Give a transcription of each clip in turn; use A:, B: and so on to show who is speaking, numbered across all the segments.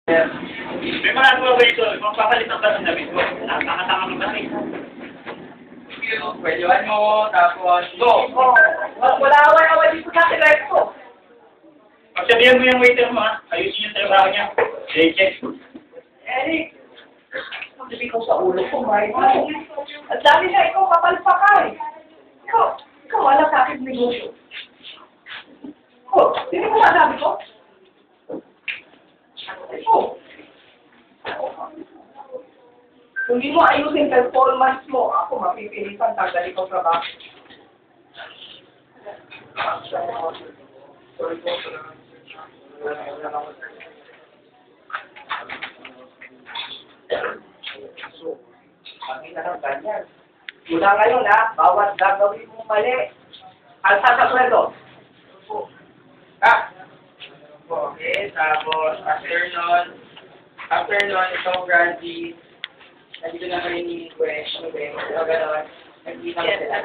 A: May mga nagawa ito, magpapalit ng ba ng damit mo? Nakakatama mo kasi.
B: Pwedeuhan mo, tapos go!
C: Wala away-away dito sa akin, life ko.
A: Pagsabihan mo yung waiter mo, ha? Ayusin yung trabaho niya. Check.
C: Eric, sabi ko sa ulo ko, Mike. At dami na ikaw, kapalpa ka eh. Ikaw wala sa akin negosyo. Hindi mo masabi ko? Kung hindi mo ayusin performance mo, ako mapipilitan tanggalin ko trabaho. Pakita ng ganyan. Mula ngayon ha, bawat gagawin mo mali. Alsa sa sweldo.
B: Okay, tapos after nun, ikaw, Brandy, nandito na kayo ni Quest, o gano'n, nagkita mo sila.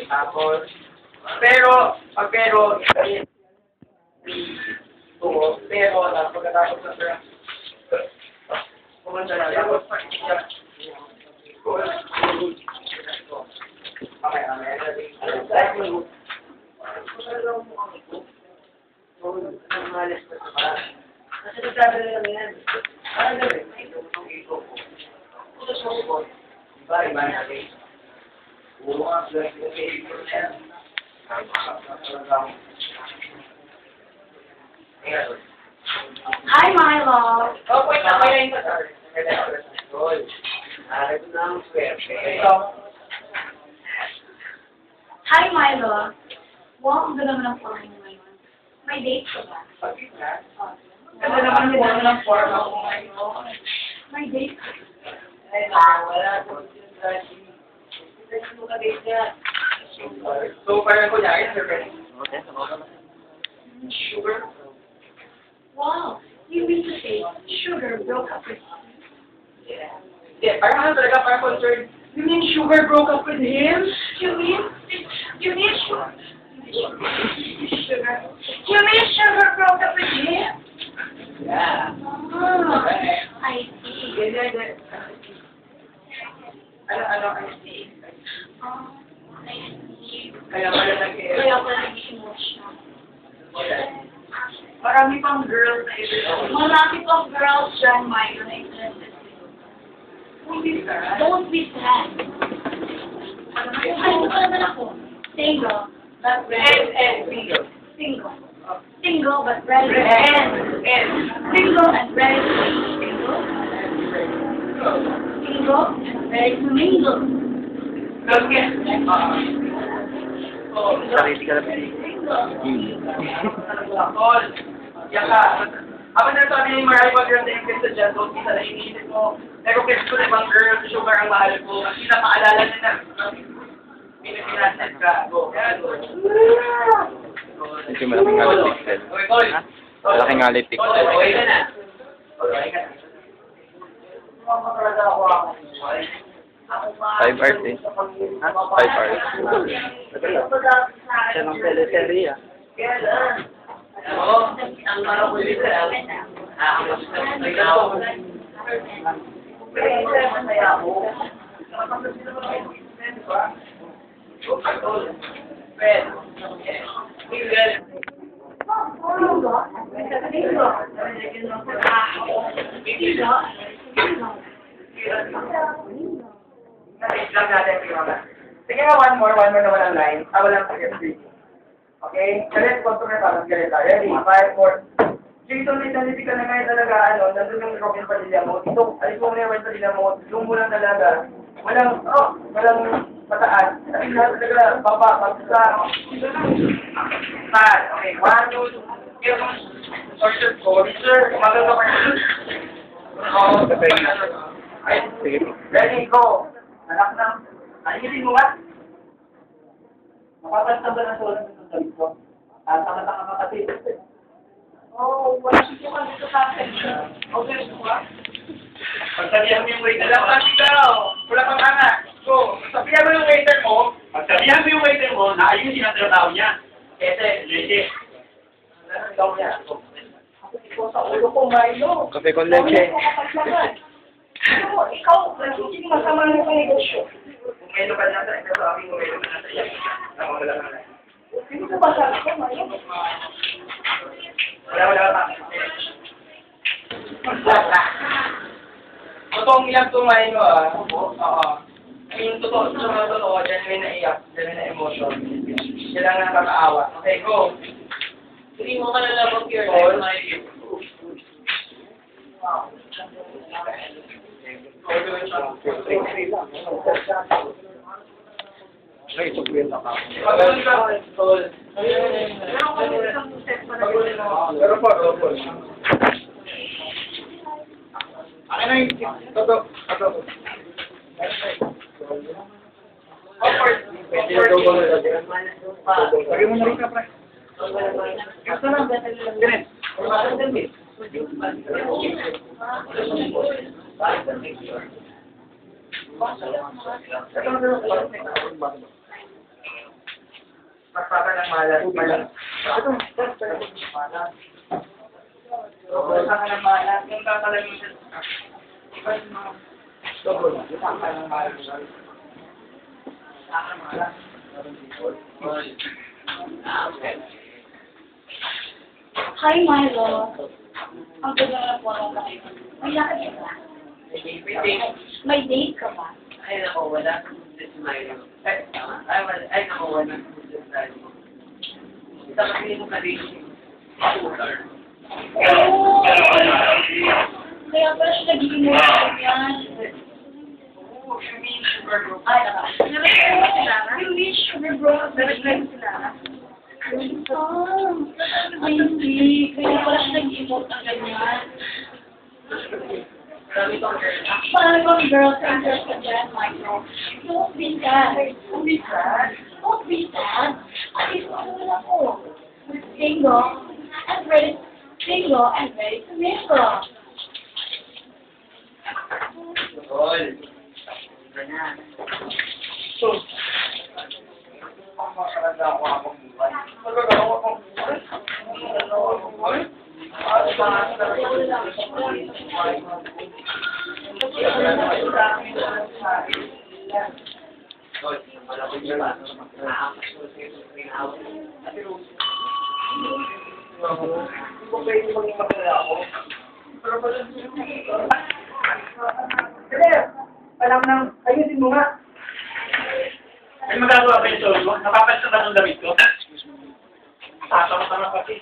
B: Tapos, pero, pagkatapos na sila, pumunta na, tapos,
C: Kasi nagsabi na lang yan. Parang gawin. Putos mo ko. Iba na rin. Oo nga,
D: Hi, my love.
C: wait na, kaya yung kasar.
D: Hi, my love. Wow, ang ganda mo ng forma mo ngayon. May date ka ba?
C: Kasi naman yung ano ng forma ko ngayon.
D: May date ka ba?
C: Wala po. Kasi mo ka-date niya.
B: so, parang kunyari,
C: Sugar.
D: Wow, you mean to say sugar broke up with you?
C: Yeah, parang ano talaga, parang concerned. You mean Sugar broke up with him?
D: You mean sugar? You mean sugar broke up with him?
C: Yeah.
D: Oh, I see.
C: Ano, I see.
D: Oh, I see.
C: Kaya pala nag-i-
D: Kaya pala naging emotional.
C: Marami pang girls na ito.
D: Marami pang girls dyan, Mike, na interested. Don't be sad. Ay, ito pa naman ako. Single, but ready.
C: Single.
D: Single. Single, but ready.
C: And.
D: Single and ready to be single. Single and ready to mingle.
C: Okay.
B: Sarili ka lang.
C: Tol, yan ka. Ako na sabi ni Mariah pag yung na-invest sa dyan, don't kita na iniisip mo. Nag-request ko na ibang girl, sugar ang mahal ko. Kasi napaalala niya na. Pinag-inaset ka. Go.
E: Medyo malaking alit pixel.
C: Okay, Tol.
E: Malaking alit pixel.
C: Okay ka na. Okay ka na. Ako talaga ako.
E: 5 hours eh. 5 hours.
B: Siya ng teleserye, ah.
C: Oo. Ang mga kulit na. Masaya ako. Lang natin, sige nga, one more na walang line. Walang secretary. Okay? Let's contour na tapos ganito. Ready? 5, 4. Dito, nandito ka na ngayon talaga, nandun yung Robin Padilla mo. Dito, alis mo muna yung Robin Padilla mo. Doon mo lang talaga. Walang mataas. At lahat talaga, baba, pagsa. Start. Okay, 1, 2, 3. Sorry, go. Sir, kumagal ka pa yun.
E: Sige.
C: Ready, go. Anak na. Ayusin mo ba? Mapapalta ba ng solar ng sabi ko? Tama-tama ka kasi. Wala siya ka dito sa akin. Okay, mo ba?
A: Pagsabihan mo yung waiter
C: Alam
A: mo.
C: ka ikaw. Wala kang anak. Go. Sabihan mo yung waiter mo.
A: Pagsabihan mo yung waiter mo, naayusin ang trabaho niya.
C: Kasi,
A: Legit.
C: ikaw niya. Ito sa ulo ko, Milo.
E: Kape con leche.
C: Ikaw, nagiging masama na sa negosyo. Kung may lokal na tayo, pero aking kung may lokal na tayo. Wala na. Hindi ko ba sabi ko, Milo? Wala. Totoong iyak to, Milo, ah. Oo. I mean, totoo, genuine na iyak, genuine na emotion. Yan lang nakakaawa. Okay, go.
B: Hindi mo ka nalabag your life, Milo.
E: Ay, ito kwenta ka.
C: Pagano'n ka, Tol. Pero po.
A: Akin na yung...
C: Toto. Comfort.
A: Lagay mo na rin ka, pre.
C: Gusto lang, ganit. Pagpapa ng malas. Pagpapa ng malas. Yung kakalamin sa... Pagpapa ng malas.
D: Hi, Milo. Ang ganda na po ng mga ito. May lakad ka ba? May date ka ba?
B: Ay, nako, wala. This is my room. Ay, nako, wala. This is my room. Isa kasi mo ka rin.
D: Oo! Kaya pala siya nagiging mo yan. Ay, naka. Hindi, sugar bro. Nag-like sila. Hindi. Kaya pala siya nag-emote ng ganyan. Parang mga girls are interested dyan, Michael. Don't be sad. Don't be sad. Don't be sad. At least ako ako. Single and ready to mingle.
C: Alam nang, ayusin mo nga.
A: May magagawa ba yung soul mo? Napapansin ba ng damit ko? Tatama-tama kasi.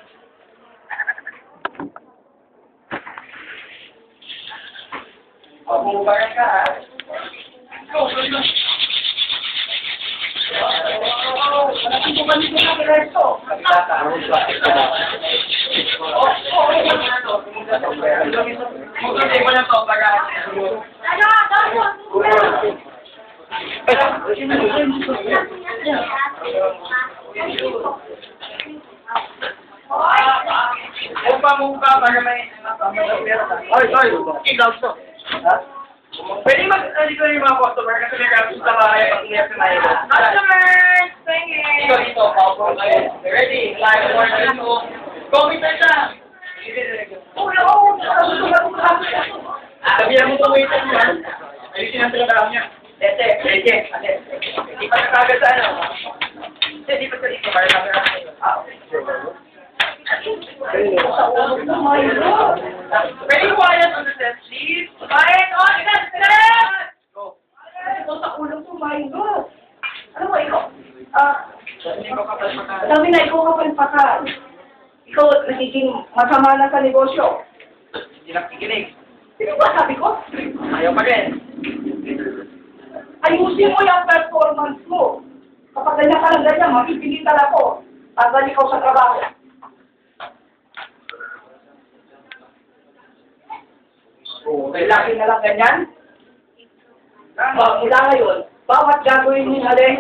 C: Bumubaran ka, ha? Go. Malaking bumalik mo na kaya ito. Magkakay mo na to, baga. Muka para may... Oy, ikaw to. Ha? Pwede mag-alito yung mga customer kasi may kapos sa bahay pag niya sa nayo. Customers! Ito, paupo kayo. Ready? Live or dito. Computer siya! Sabihan mo itong waiter niya.
A: Ayusin ang trabaho niya.
C: Lete. Hindi pa nakagad sa ano. Hindi pa sa dito. Para sabi natin. Very quiet on the set, please. Quiet on the set! Go. Ito sa ulo ko, Milo. Ano mo, ikaw? Sabi na, ikaw kapalpakan. Ikaw nagiging masama na sa negosyo.
A: Hindi nakikinig.
C: Sino ba sabi ko?
A: Ayaw pa rin.
C: Ayusin mo yung performance mo. Kapag ganyan ka lang ganyan, mapipilitan ako. Tanggal ikaw sa trabaho. May laki na lang ganyan? Mula ngayon, bawat gagawin mo hali,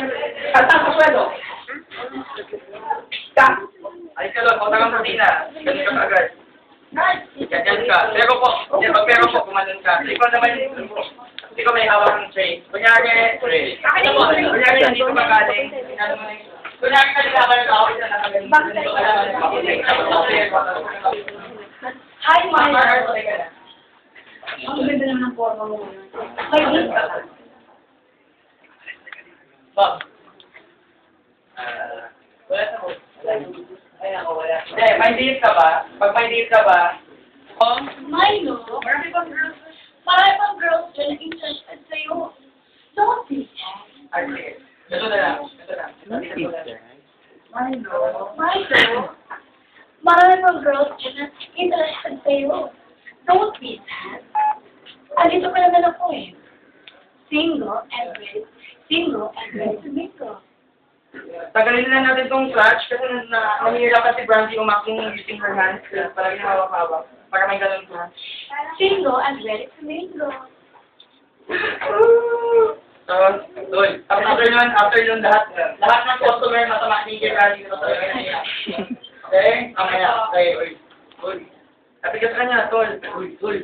C: kanta sa swelo. Ka!
A: Ay ka doon, punta kang protina. Ganun ka agad. Ganyan ka. Pero po, kumanon ka. Ikaw naman, hindi ko may hawak ng tray. Kunyari, dito ka galing. Kunyari ka nila ka ng tao, isa na kagaling.
D: Hi,
B: Ma'am,
D: Milo.
B: teka na.
D: Ang ganda naman ng forma mo. May date ka ba?
B: Ma'am. Wala na po. Ay, ako, wala. Hindi, may date ka ba? Pag may date ka ba,
D: Milo, marami pang girls dyan na interested sa'yo. Don't be sad.
B: ay, sige. Ito na lang. Ito na.
D: Milo, marami pang girls dyan na interested sa'yo. Don't be sad. Andito pa naman ako eh. Single and ready to mingle.
B: Tagalin na natin tong clutch kasi nahihirapan si Brandy umakting using her hands. Kaya palagi na hawak-hawak. Para may ganun clutch.
D: Single and ready to mingle.
B: So, doon. After nun lahat ng customer matama ni Brandy dito talaga na. Okay? Mamaya. Okay, uy. Sabi ka sa kanya, tol. Uy.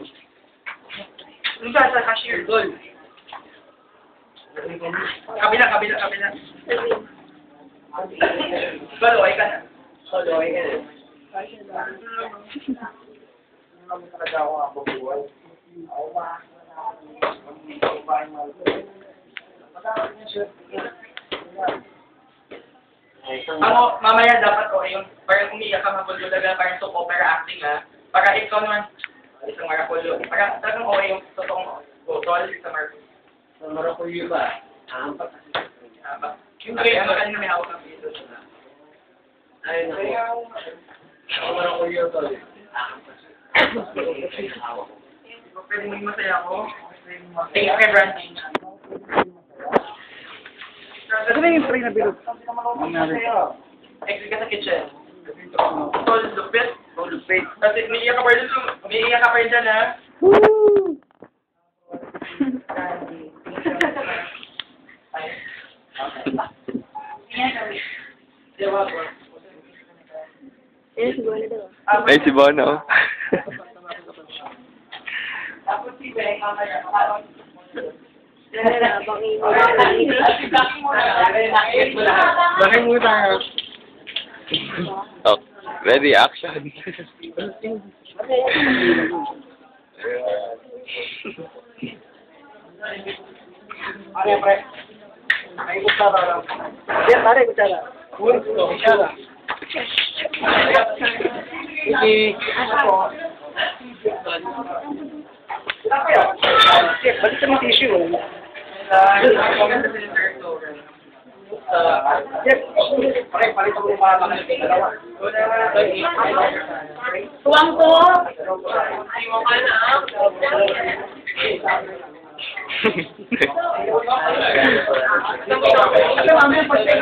B: Ano ka sa cashier, tol? Kabila. Baloy ka na. Mamaya dapat yung parang umiyak ka mabulo talaga, parang soap opera acting ha. Para ikaw naman, isang marakulo. Para talagang yung totoong botol sa
E: Marakuyo ba?
B: Yung kaya kanina may hawak ng video.
E: Ay, naku. Ako marakuyo to.
B: Pwede maging masaya ako. Thank you kay Brandy.
E: Ano ba yung tray na bilog?
B: Exit ka sa kitchen. Tol, lupit. Kasi umiiyak ka pa rin dyan, ha?
F: Ay, si Bono.
B: Tapos si Beng, mamaya.
E: Bakit mo tayo?
F: Oh, ready, action.
E: Ano pre? Ay, kutsara lang. Yan, pare, kutsara. Kutsara. Sige. Balik sa mga tissue. Palit mo yung mga dalawa.
D: Tuwang ko.
F: Hehehe